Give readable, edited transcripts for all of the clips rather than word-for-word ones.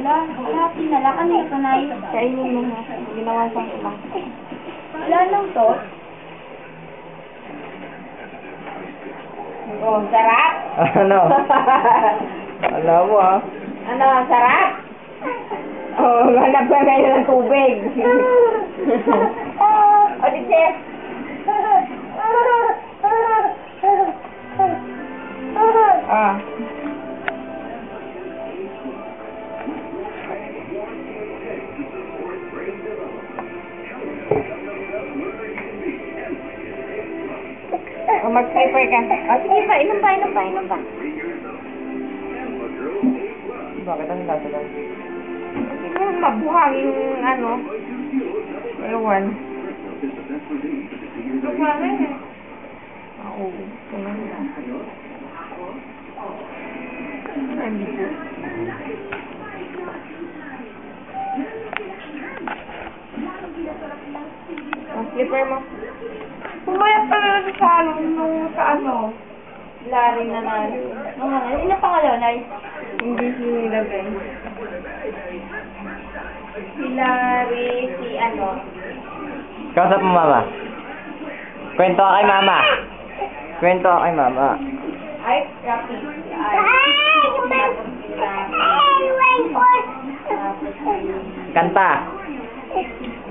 Wala, pinala ka na ito na yun. Kainin mo na. Ginawa sa lang. Wala lang to. Oh, sarap. Ano? Alam mo ah. Ano, sarap? Oh, hanap ka ngayon ng tubig. O, dito. Ah. O, mag-slipper ka. O, sige pa, inom pa. Bakit ang lasa lang? Siguro mabuhang yung ano. Ewan. Wala eh. Oo. Ito na nga. Ang dito. Ang slipper mo. Pumayat pa na sa salon nung sa ano. Lari na na. Ilang pangalaw na? Hindi sinilagay. Si Larry, si ano. Kausap mo mama. Kwento ka kay mama. Kwento ka kay mama. Ay, Rafi. Kanta.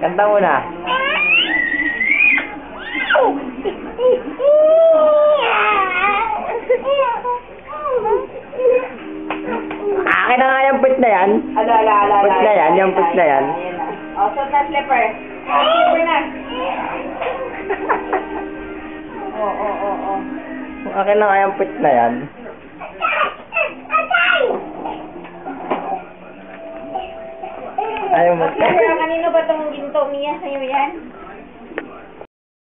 Kanta muna. Akin na nga yung put na yan. Ala. Put na yan, yung put na yan. O, suot na slipper. Slipper na. Oo. Akin na nga yung put na yan. Ayaw mo. Kanino ba itong ginto, Mia? Sa'yo yan?